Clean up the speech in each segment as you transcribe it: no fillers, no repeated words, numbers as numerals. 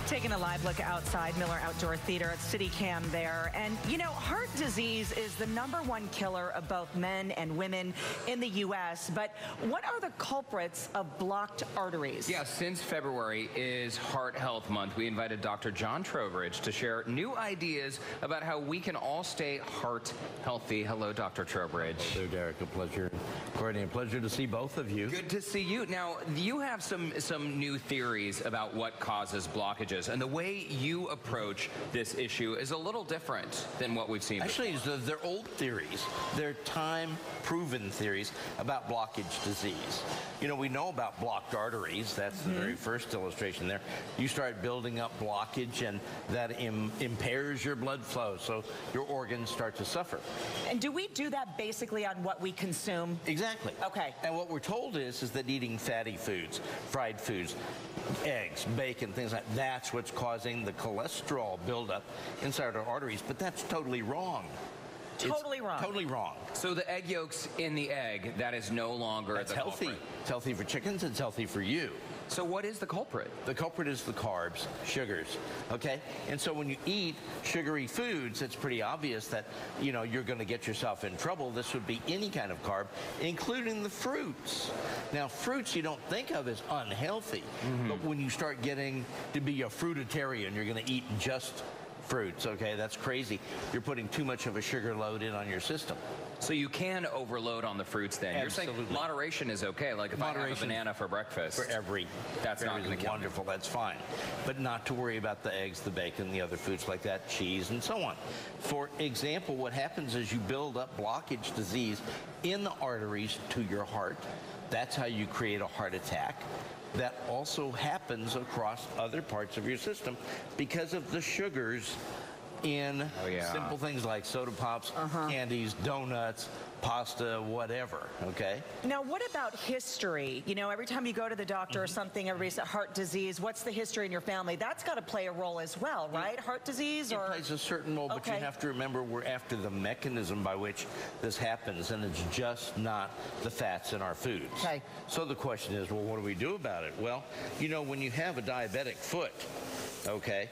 Taking a live look outside Miller Outdoor Theater at City Cam there. And, you know, heart disease is the #1 killer of both men and women in the U.S. But what are the culprits of blocked arteries? Yeah, since February is Heart Health Month, we invited Dr. John Trowbridge to share new ideas about how we can all stay heart healthy. Hello, Dr. Trowbridge. Hello, Derek. A pleasure. Courtney, a pleasure to see both of you. Good to see you. Now, you have some new theories about what causes blockages, and the way you approach this issue is a little different than what we've seen Actually, before. they're old theories. They're time-proven theories about blockage disease. You know, we know about blocked arteries. That's the very first illustration there. You start building up blockage, and that impairs your blood flow, so your organs start to suffer. And do we do that basically on what we consume? Exactly. Okay. And what we're told is that eating fatty foods, fried foods, eggs, bacon, things like that's what's causing the cholesterol buildup inside our arteries, but that's totally wrong. Totally wrong. Totally wrong. So the egg yolks in the egg, that is no longer That's the healthy. culprit. It's healthy for chickens. It's healthy for you. So what is the culprit? The culprit is the carbs, sugars, okay? And so when you eat sugary foods, it's pretty obvious that, you know, you're going to get yourself in trouble. This would be any kind of carb, including the fruits. Now, fruits you don't think of as unhealthy, but when you start getting to be a fruitarian, you're going to eat just fruits, okay? That's crazy. You're putting too much of a sugar load in on your system. So you can overload on the fruits then. Absolutely. You're saying moderation is okay. Like if I have a banana for breakfast. For every. That's not going to kill me. Wonderful, that's fine. But not to worry about the eggs, the bacon, the other foods like that, cheese, and so on. For example, what happens is you build up blockage disease in the arteries to your heart. That's how you create a heart attack. That also happens across other parts of your system because of the sugars in simple things like soda pops, candies, donuts, pasta, whatever, okay? Now, what about history? You know, every time you go to the doctor or something, everybody says heart disease. What's the history in your family? That's got to play a role as well, right? Heart disease or? It plays a certain role, but you have to remember we're after the mechanism by which this happens, and it's just not the fats in our foods. Okay. So the question is, well, what do we do about it? Well, you know, when you have a diabetic foot, okay,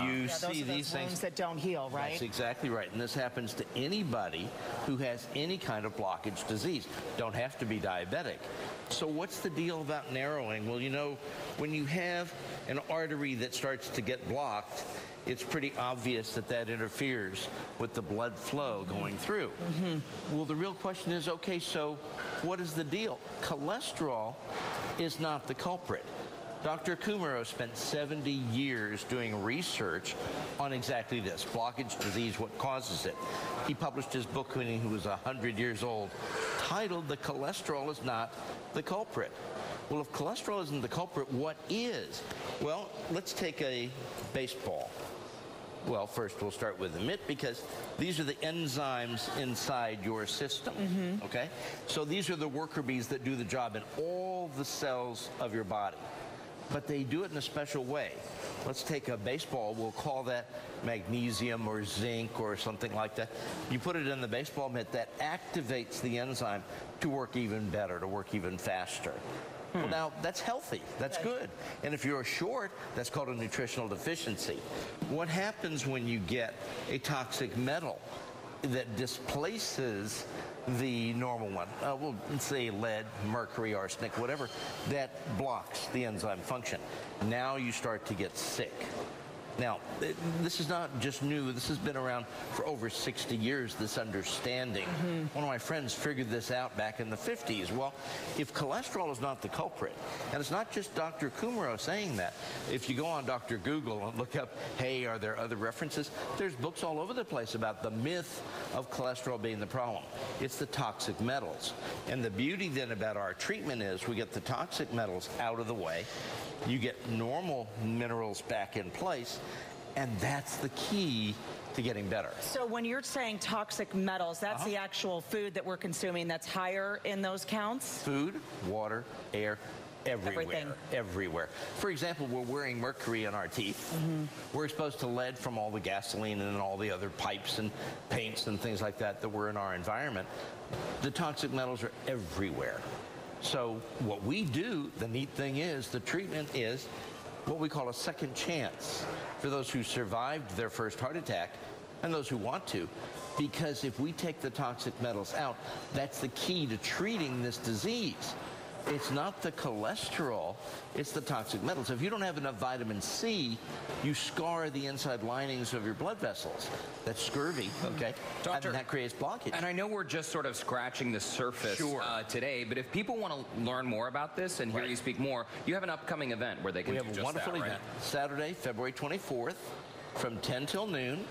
you see these things that don't heal, right? That's exactly right, and this happens to anybody who has any kind of blockage disease. Don't have to be diabetic. So what's the deal about narrowing? Well, you know, when you have an artery that starts to get blocked, it's pretty obvious that that interferes with the blood flow going through. Well, the real question is, okay, so what is the deal? Cholesterol is not the culprit. Dr. Kumaro spent 70 years doing research on exactly this, blockage disease, what causes it. He published his book when he was 100 years old, titled The Cholesterol is Not the Culprit. Well, if cholesterol isn't the culprit, what is? Well, let's take a baseball. Well, first we'll start with the mitt because these are the enzymes inside your system, okay? So these are the worker bees that do the job in all the cells of your body. But they do it in a special way. Let's take a baseball, we'll call that magnesium or zinc or something like that. You put it in the baseball mitt, that activates the enzyme to work even better, to work even faster. Well, now, that's healthy. That's good. And if you're short, that's called a nutritional deficiency. What happens when you get a toxic metal that displaces the normal one, well, let's say lead, mercury, arsenic, whatever, that blocks the enzyme function. Now you start to get sick. Now, this is not just new. This has been around for over 60 years, this understanding. One of my friends figured this out back in the 50s. Well, if cholesterol is not the culprit, and it's not just Dr. Kumaro saying that. If you go on Dr. Google and look up, hey, are there other references? There's books all over the place about the myth of cholesterol being the problem. It's the toxic metals. And the beauty then about our treatment is we get the toxic metals out of the way. You get normal minerals back in place, and that's the key to getting better. So when you're saying toxic metals, that's the actual food that we're consuming that's higher in those counts? Food, water, air, everywhere. Everything. Everywhere. For example, we're wearing mercury in our teeth. We're exposed to lead from all the gasoline and all the other pipes and paints and things like that that were in our environment. The toxic metals are everywhere. So what we do, the neat thing is, the treatment is what we call a second chance for those who survived their first heart attack and those who want to. Because if we take the toxic metals out, that's the key to treating this disease. It's not the cholesterol, it's the toxic metals. If you don't have enough vitamin C, you scar the inside linings of your blood vessels. That's scurvy, okay? Doctor, and that creates blockage. And I know we're just sort of scratching the surface today, but if people want to learn more about this and hear you speak more, you have an upcoming event where they can do just that, right? We have a wonderful event. Saturday, February 24th, from 10 till noon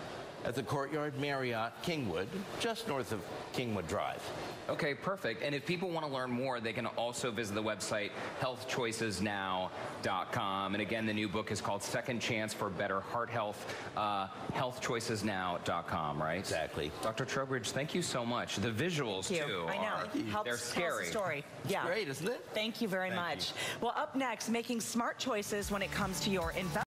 at the Courtyard Marriott, Kingwood, just north of Kingwood Drive. Okay, perfect. And if people want to learn more, they can also visit the website healthchoicesnow.com. And again, the new book is called Second Chance for Better Heart Health, healthchoicesnow.com, right? Exactly. Dr. Trowbridge, thank you so much. The visuals, too, I know. they're scary. Tell us the story. It's great, isn't it? Thank you very much. Well, up next, making smart choices when it comes to your investment.